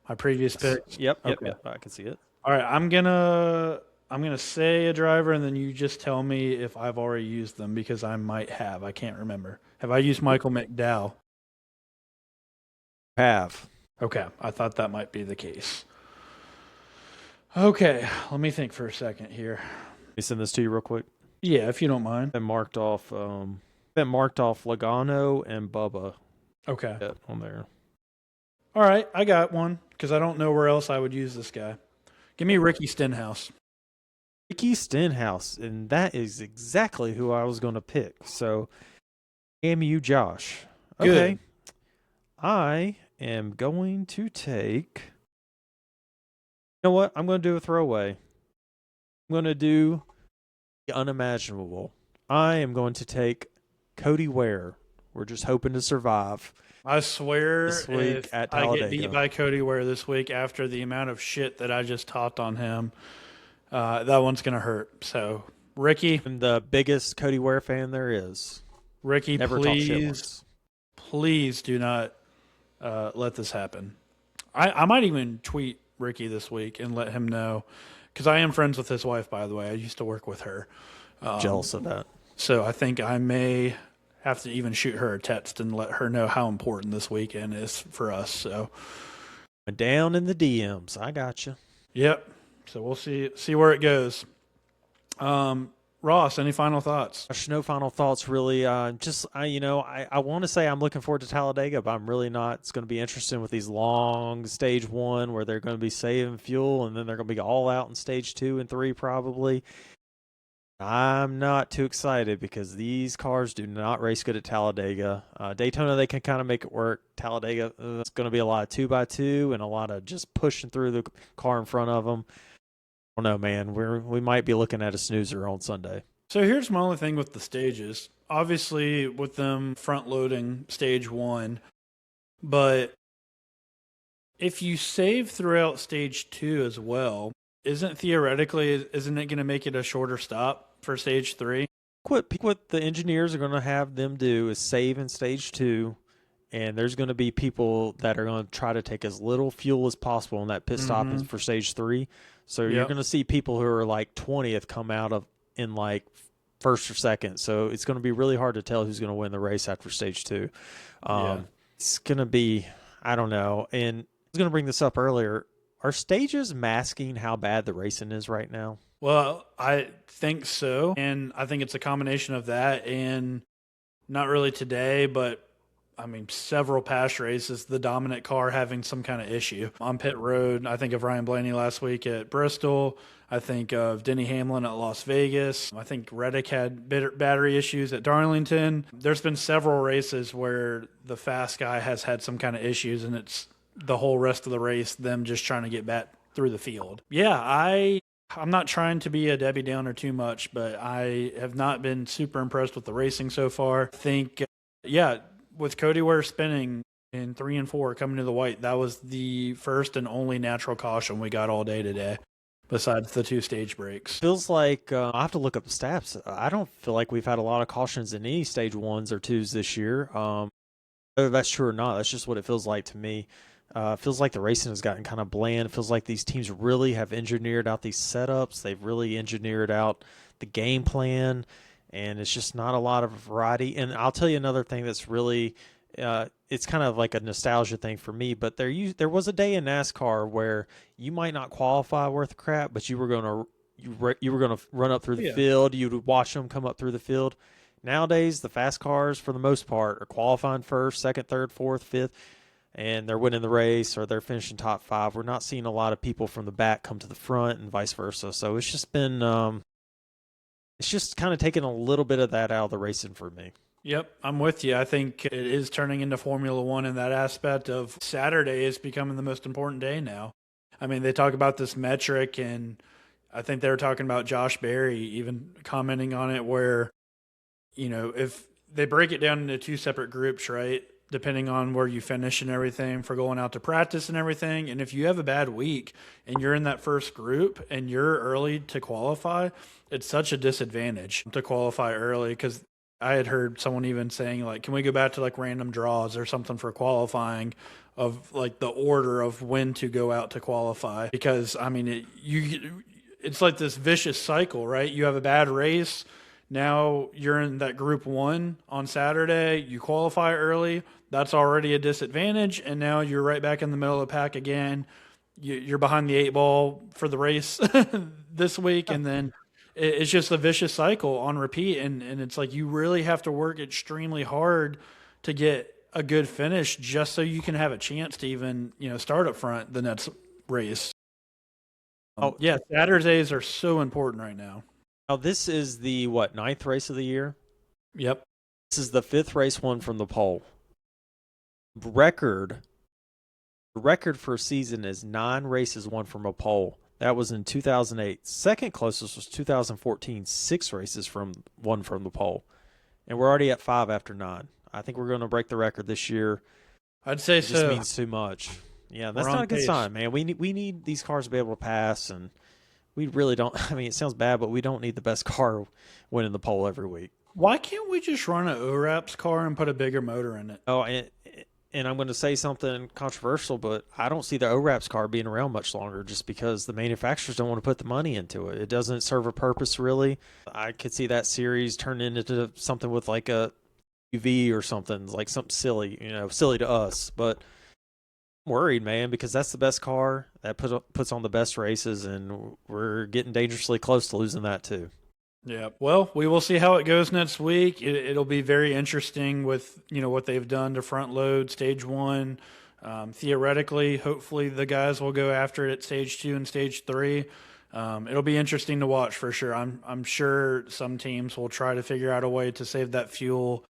My previous picks. Yep, I can see it. All right, I'm gonna say a driver, and then you just tell me if I've already used them because I might have. I can't remember. Have I used Michael McDowell? Have. Okay, I thought that might be the case. Okay, let me think for a second here. Let me send this to you real quick. Yeah, if you don't mind. Been marked off Logano and Bubba. Okay. On there. All right, I got one because I don't know where else I would use this guy. Give me Ricky Stenhouse. Ricky Stenhouse, and that is exactly who I was going to pick. So, damn you, Josh. Okay. Good. I am going to take. You know what? I'm going to do a throwaway. I'm going to do the unimaginable. I am going to take Cody Ware. We're just hoping to survive I swear, this week if at I get beat Talladega. by Cody Ware this week after the amount of shit that I just talked on him, that one's gonna hurt. So, Ricky, I'm the biggest Cody Ware fan there is. Ricky, Never talk shit please, once. please do not let this happen. I might even tweet Ricky this week and let him know, because I am friends with his wife, by the way. I used to work with her. Jealous of that. So I think I may have to even shoot her a text and let her know how important this weekend is for us. So, Down in the DMs. I got you. yep. So we'll see where it goes. Ross, any final thoughts? Gosh, no final thoughts, really. I want to say I'm looking forward to Talladega, but I'm really not. It's going to be interesting with these long stage one where they're going to be saving fuel, and then they're going to be all out in stage 2 and 3 probably. I'm not too excited because these cars do not race good at Talladega. Daytona, they can kind of make it work. Talladega, it's going to be a lot of 2x2 and a lot of just pushing through the car in front of them. I don't know, man. We might be looking at a snoozer on Sunday. So here's my only thing with the stages. Obviously, with them front loading stage one, but if you save throughout stage two as well, isn't it going to make it a shorter stop for stage three? What the engineers are going to have them do is save in stage 2, and there's going to be people that are going to try to take as little fuel as possible in that pit stop for stage 3. So you're going to see people who are like 20th come out of in like first or second. So it's going to be really hard to tell who's going to win the race after stage 2. It's going to be, I don't know. And I was going to bring this up earlier. Are stages masking how bad the racing is right now? Well, I think so. And I think it's a combination of that and not really today, but I mean, several past races, the dominant car having some kind of issue. On pit road, I think of Ryan Blaney last week at Bristol. I think of Denny Hamlin at Las Vegas. I think Reddick had battery issues at Darlington. There's been several races where the fast guy has had some kind of issues, and it's the whole rest of the race, them just trying to get back through the field. Yeah, I'm not trying to be a Debbie Downer too much, but I have not been super impressed with the racing so far. I think, with Cody Ware spinning in 3 and 4 coming to the white, that was the first and only natural caution we got all day today, besides the 2 stage breaks. Feels like I'll have to look up the stats. I don't feel like we've had a lot of cautions in any stage 1s or 2s this year. Whether that's true or not, that's just what it feels like to me. It feels like the racing has gotten kind of bland. It feels like these teams really have engineered out these setups. They've really engineered out the game plan, and it's just not a lot of variety. And I'll tell you another thing that's really it's kind of like a nostalgia thing for me, but there was a day in NASCAR where you might not qualify worth crap, but you were going to run up through the field. You would watch them come up through the field. Nowadays, the fast cars, for the most part, are qualifying first, second, third, fourth, fifth, and they're winning the race or they're finishing top 5. We're not seeing a lot of people from the back come to the front and vice versa. So it's just been it's just kind of taken a little bit of that out of the racing for me. Yep, I'm with you. I think it is turning into Formula One in that aspect of Saturday is becoming the most important day now. I mean, they talk about this metric, and I think they were talking about Josh Berry even commenting on it where, if they break it down into 2 separate groups, right, depending on where you finish and everything for going out to practice and everything. And if you have a bad week and you're in that first group and you're early to qualify, it's such a disadvantage to qualify early, because I had heard someone even saying, like, can we go back to like random draws or something for qualifying of like the order of when to go out to qualify? Because I mean, it's like this vicious cycle, right? You have a bad race. Now you're in that group 1 on Saturday. You qualify early. That's already a disadvantage. And now you're right back in the middle of the pack again. You're behind the 8 ball for the race this week. And then it's just a vicious cycle on repeat. And it's like you really have to work extremely hard to get a good finish just so you can have a chance to even, start up front the next race. Saturdays are so important right now. Now, this is the, 9th race of the year? Yep. This is the 5th race won from the pole. The record for a season is 9 races won from a pole. That was in 2008. Second closest was 2014, 6 races from the pole. And we're already at 5 after 9. I think we're going to break the record this year. I'd say it so. It just means too much. Yeah, that's not a good sign, man. We need these cars to be able to pass, and we really don't. I mean, it sounds bad, but we don't need the best car winning the pole every week. Why can't we just run an ORAPS car and put a bigger motor in it? Oh, and I'm going to say something controversial, but I don't see the ORAPS car being around much longer just because the manufacturers don't want to put the money into it. It doesn't serve a purpose, really. I could see that series turn into something with like a UV or something, like something silly, silly to us. But I'm worried, man, because that's the best car that puts on the best races, and we're getting dangerously close to losing that too. Yeah, well, we will see how it goes next week. It'll be very interesting with what they've done to front load stage 1. Theoretically, hopefully the guys will go after it at stage 2 and stage 3. It'll be interesting to watch for sure. I'm sure some teams will try to figure out a way to save that fuel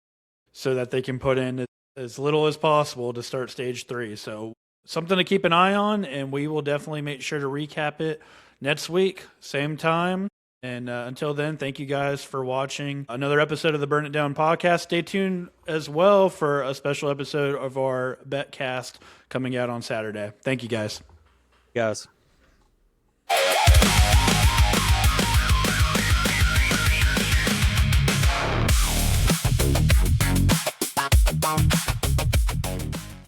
so that they can put in as little as possible to start stage 3. So something to keep an eye on, and we will definitely make sure to recap it next week, same time. And until then, thank you guys for watching another episode of the Burn It Down podcast. Stay tuned as well for a special episode of our BetCast coming out on Saturday. Thank you, guys. Guys.